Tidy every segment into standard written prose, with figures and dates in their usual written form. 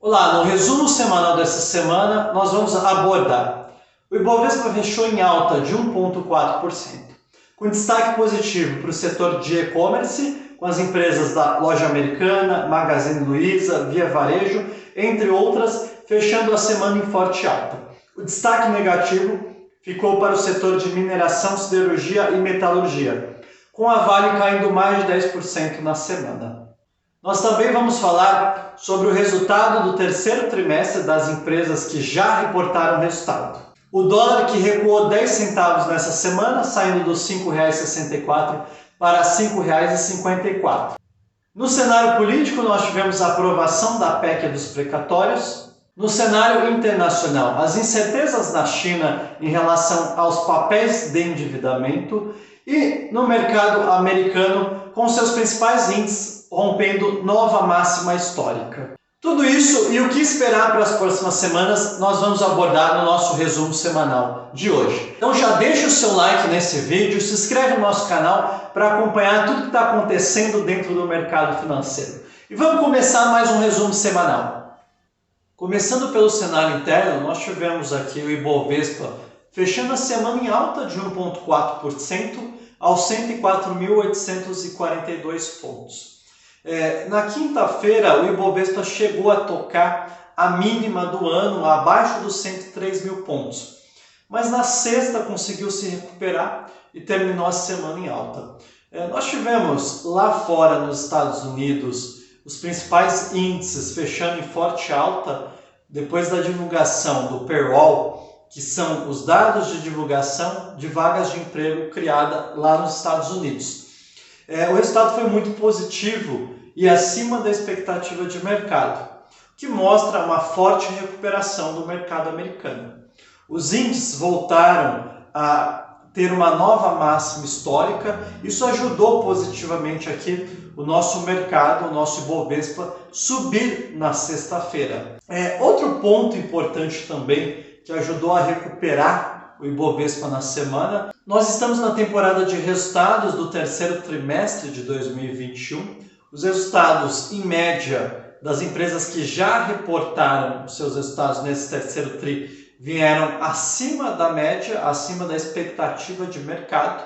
Olá, no resumo semanal dessa semana nós vamos abordar o Ibovespa fechou em alta de 1,4%, com destaque positivo para o setor de e-commerce, com as empresas da Loja Americana, Magazine Luiza, Via Varejo, entre outras, fechando a semana em forte alta. O destaque negativo ficou para o setor de mineração, siderurgia e metalurgia, com a Vale caindo mais de 10% na semana. Nós também vamos falar sobre o resultado do terceiro trimestre das empresas que já reportaram resultado. O dólar que recuou 10 centavos nessa semana, saindo dos R$ 5,64 para R$ 5,54. No cenário político, nós tivemos a aprovação da PEC dos precatórios. No cenário internacional, as incertezas na China em relação aos papéis de endividamento e no mercado americano, com seus principais índices rompendo nova máxima histórica. Tudo isso e o que esperar para as próximas semanas nós vamos abordar no nosso resumo semanal de hoje. Então já deixa o seu like nesse vídeo, se inscreve no nosso canal para acompanhar tudo que está acontecendo dentro do mercado financeiro. E vamos começar mais um resumo semanal. Começando pelo cenário interno, nós tivemos aqui o Ibovespa fechando a semana em alta de 1,4% aos 104.842 pontos. Na quinta-feira, o Ibovespa chegou a tocar a mínima do ano, abaixo dos 103 mil pontos. Mas na sexta conseguiu se recuperar e terminou a semana em alta. Nós tivemos lá fora nos Estados Unidos os principais índices fechando em forte alta depois da divulgação do payroll, que são os dados de divulgação de vagas de emprego criada lá nos Estados Unidos. O resultado foi muito positivo e acima da expectativa de mercado, que mostra uma forte recuperação do mercado americano. Os índices voltaram a ter uma nova máxima histórica, isso ajudou positivamente aqui o nosso mercado, o nosso Ibovespa, subir na sexta-feira. Outro ponto importante também que ajudou a recuperar o Ibovespa na semana, nós estamos na temporada de resultados do terceiro trimestre de 2021. Os resultados, em média, das empresas que já reportaram os seus resultados nesse terceiro tri vieram acima da média, acima da expectativa de mercado.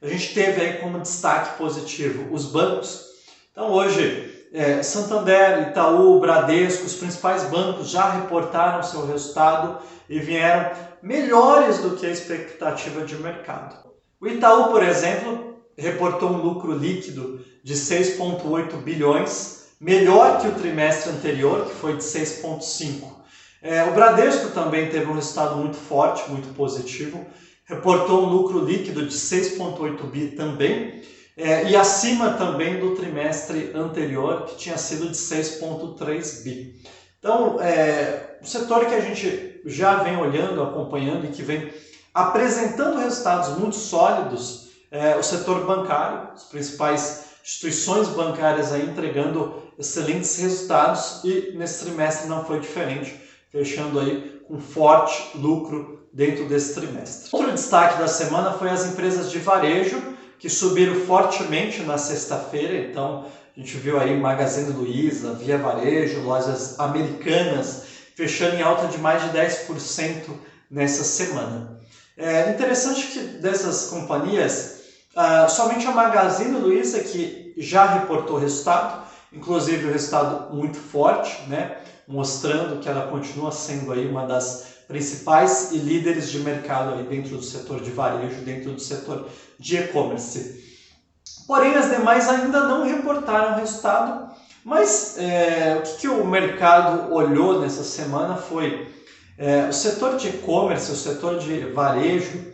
A gente teve aí como destaque positivo os bancos. Então hoje, Santander, Itaú, Bradesco, os principais bancos já reportaram seu resultado e vieram melhores do que a expectativa de mercado. O Itaú, por exemplo, reportou um lucro líquido de 6,8 bilhões, melhor que o trimestre anterior, que foi de 6,5. O Bradesco também teve um resultado muito forte, muito positivo, reportou um lucro líquido de 6,8 bi também, e acima também do trimestre anterior, que tinha sido de 6,3 bi. Então, o setor que a gente já vem olhando, acompanhando e que vem apresentando resultados muito sólidos, o setor bancário, as principais instituições bancárias aí entregando excelentes resultados e nesse trimestre não foi diferente, fechando aí com forte lucro dentro desse trimestre. Outro destaque da semana foi as empresas de varejo, que subiram fortemente na sexta-feira. Então a gente viu aí Magazine Luiza, Via Varejo, Lojas Americanas fechando em alta de mais de 10% nessa semana. Interessante que dessas companhias, somente a Magazine Luiza que já reportou resultado, inclusive o resultado muito forte, né, mostrando que ela continua sendo aí uma das principais e líderes de mercado aí dentro do setor de varejo, dentro do setor de e-commerce. Porém, as demais ainda não reportaram resultado, mas o que o mercado olhou nessa semana foi o setor de e-commerce, o setor de varejo,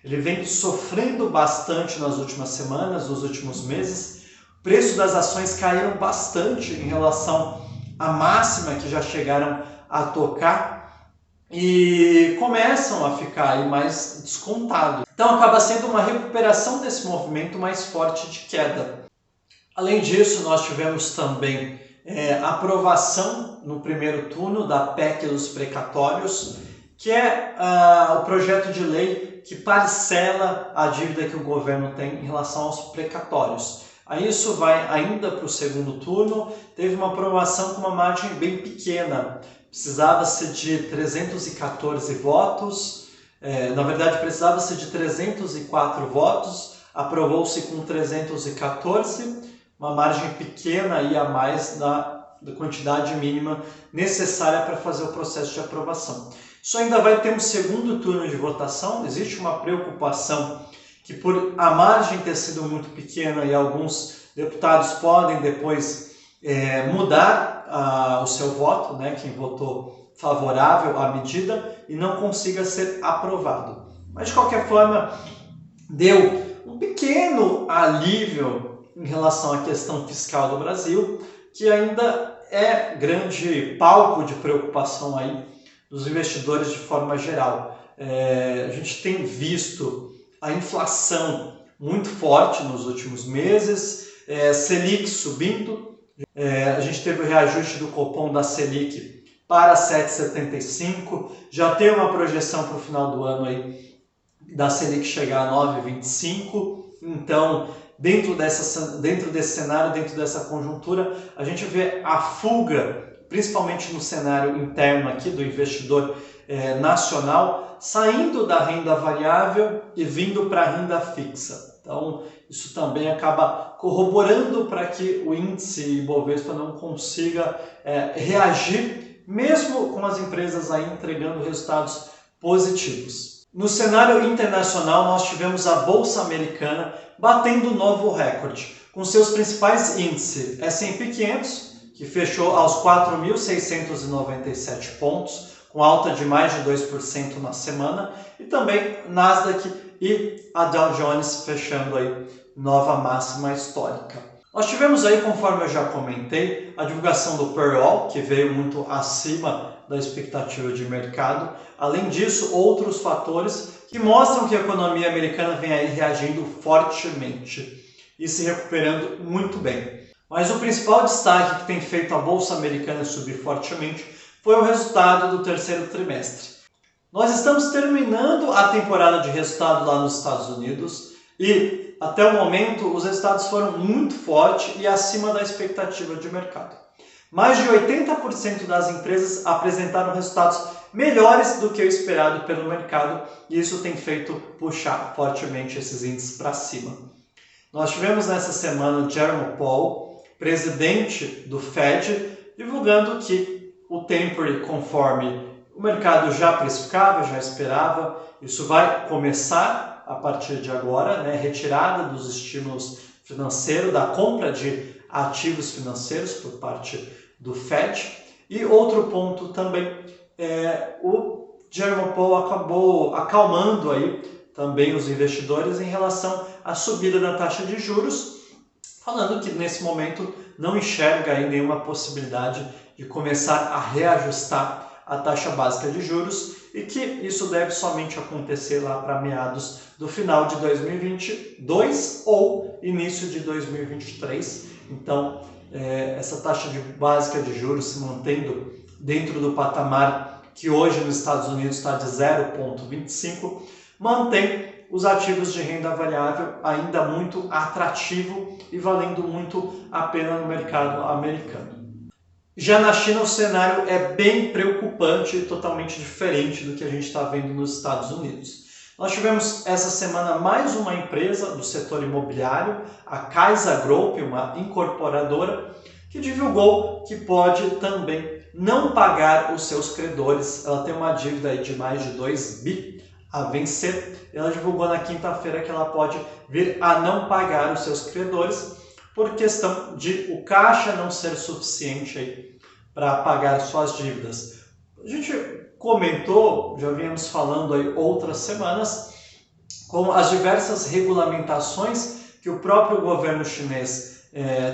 ele vem sofrendo bastante nas últimas semanas, nos últimos meses. O preço das ações caíram bastante em relação à máxima que já chegaram a tocar e começam a ficar aí mais descontados. Então acaba sendo uma recuperação desse movimento mais forte de queda. Além disso, nós tivemos também a aprovação no primeiro turno da PEC dos precatórios, que é o projeto de lei que parcela a dívida que o governo tem em relação aos precatórios. Aí isso vai ainda para o segundo turno, teve uma aprovação com uma margem bem pequena, precisava-se de 314 votos, na verdade precisava-se de 304 votos, aprovou-se com 314, uma margem pequena aí a mais da quantidade mínima necessária para fazer o processo de aprovação. Isso ainda vai ter um segundo turno de votação, existe uma preocupação que por a margem ter sido muito pequena e alguns deputados podem depois mudar o seu voto, né, quem votou favorável à medida, e não consiga ser aprovado. Mas de qualquer forma, deu um pequeno alívio em relação à questão fiscal do Brasil, que ainda é grande palco de preocupação aí dos investidores de forma geral. A gente tem visto a inflação muito forte nos últimos meses, Selic subindo, a gente teve o reajuste do Copom da Selic para 7,75, já tem uma projeção para o final do ano aí da Selic chegar a 9,25, então dentro desse cenário, dentro dessa conjuntura, a gente vê a fuga, principalmente no cenário interno aqui do investidor nacional, saindo da renda variável e vindo para a renda fixa. Então, isso também acaba corroborando para que o índice Ibovespa não consiga reagir, mesmo com as empresas aí entregando resultados positivos. No cenário internacional, nós tivemos a Bolsa Americana batendo novo recorde, com seus principais índices S&P 500, que fechou aos 4.697 pontos, com alta de mais de 2% na semana, e também Nasdaq e a Dow Jones fechando aí nova máxima histórica. Nós tivemos aí, conforme eu já comentei, a divulgação do Payroll, que veio muito acima da expectativa de mercado. Além disso, outros fatores que mostram que a economia americana vem aí reagindo fortemente e se recuperando muito bem. Mas o principal destaque que tem feito a Bolsa Americana subir fortemente foi o resultado do terceiro trimestre. Nós estamos terminando a temporada de resultado lá nos Estados Unidos e, até o momento, os resultados foram muito fortes e acima da expectativa de mercado. Mais de 80% das empresas apresentaram resultados melhores do que o esperado pelo mercado e isso tem feito puxar fortemente esses índices para cima. Nós tivemos nessa semana Jerome Powell, presidente do Fed, divulgando que o taper, conforme o mercado já precificava, já esperava, isso vai começar a partir de agora, né? Retirada dos estímulos financeiros, da compra de ativos financeiros por parte do Fed. E outro ponto também, o Jerome Powell acabou acalmando aí também os investidores em relação à subida da taxa de juros, falando que nesse momento não enxerga aí nenhuma possibilidade de começar a reajustar a taxa básica de juros e que isso deve somente acontecer lá para meados do final de 2022 ou início de 2023. Então, essa taxa básica de juros se mantendo dentro do patamar que hoje nos Estados Unidos está de 0,25, mantém os ativos de renda variável ainda muito atrativo e valendo muito a pena no mercado americano. Já na China o cenário é bem preocupante e totalmente diferente do que a gente está vendo nos Estados Unidos. Nós tivemos essa semana mais uma empresa do setor imobiliário, a Kaisa Group, uma incorporadora, que divulgou que pode também não pagar os seus credores. Ela tem uma dívida aí de mais de 2 bi a vencer. Ela divulgou na quinta-feira que ela pode vir a não pagar os seus credores por questão de o caixa não ser suficiente aí para pagar suas dívidas. A gente comentou, já viemos falando aí outras semanas, com as diversas regulamentações que o próprio governo chinês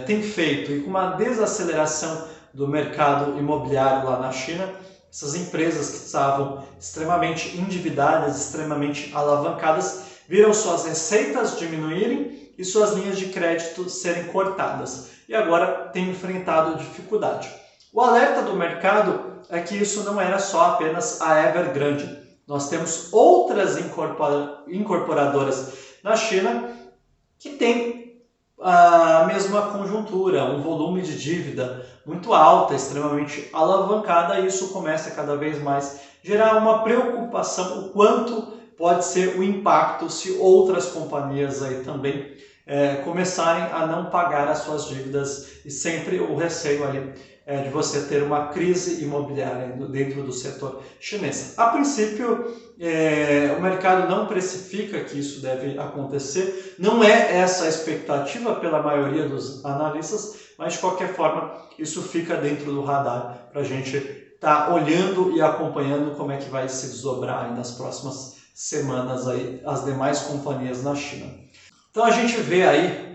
tem feito e com uma desaceleração do mercado imobiliário lá na China, essas empresas que estavam extremamente endividadas, extremamente alavancadas, viram suas receitas diminuírem e suas linhas de crédito serem cortadas. E agora tem enfrentado dificuldade. O alerta do mercado é que isso não era só apenas a Evergrande. Nós temos outras incorporadoras na China que têm a mesma conjuntura, um volume de dívida muito alta, extremamente alavancada, e isso começa cada vez mais a gerar uma preocupação o quanto pode ser o impacto se outras companhias aí também começarem a não pagar as suas dívidas, e sempre o receio ali de você ter uma crise imobiliária dentro do setor chinês. A princípio, o mercado não precifica que isso deve acontecer, não é essa a expectativa pela maioria dos analistas, mas de qualquer forma isso fica dentro do radar para a gente estar olhando e acompanhando como é que vai se desdobrar aí nas próximas semanas aí as demais companhias na China. Então a gente vê aí,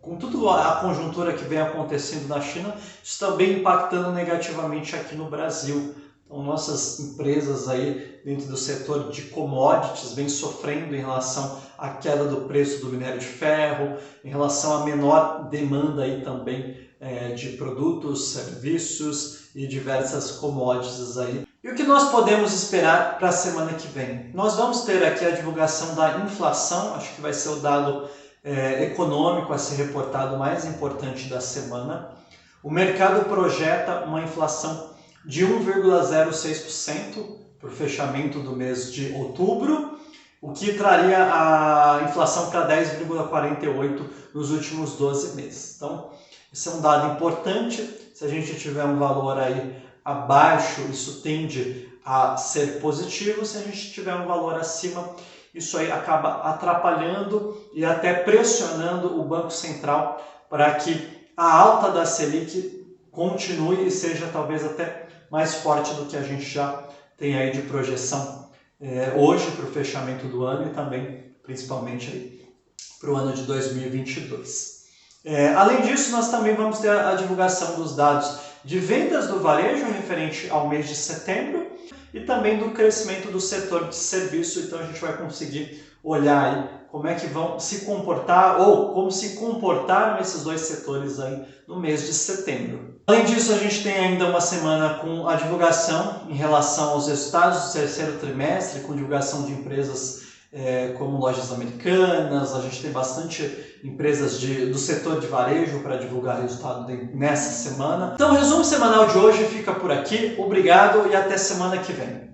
com tudo a conjuntura que vem acontecendo na China, isso também impactando negativamente aqui no Brasil. Então nossas empresas aí dentro do setor de commodities vêm sofrendo em relação à queda do preço do minério de ferro, em relação à menor demanda aí também de produtos, serviços e diversas commodities aí. E o que nós podemos esperar para a semana que vem? Nós vamos ter aqui a divulgação da inflação, acho que vai ser o dado econômico a ser reportado mais importante da semana. O mercado projeta uma inflação de 1,06% para o fechamento do mês de outubro, o que traria a inflação para 10,48% nos últimos 12 meses. Então, esse é um dado importante. Se a gente tiver um valor aí abaixo, isso tende a ser positivo. Se a gente tiver um valor acima, isso aí acaba atrapalhando e até pressionando o Banco Central para que a alta da Selic continue e seja talvez até mais forte do que a gente já tem aí de projeção hoje para o fechamento do ano e também, principalmente, aí para o ano de 2022. Além disso, nós também vamos ter a divulgação dos dados de vendas do varejo referente ao mês de setembro e também do crescimento do setor de serviço. Então a gente vai conseguir olhar aí como é que vão se comportar ou como se comportaram esses dois setores aí no mês de setembro. Além disso, a gente tem ainda uma semana com a divulgação em relação aos resultados do terceiro trimestre, com divulgação de empresas como Lojas Americanas. A gente tem bastante empresas do setor de varejo para divulgar resultado nessa semana. Então o resumo semanal de hoje fica por aqui. Obrigado e até semana que vem.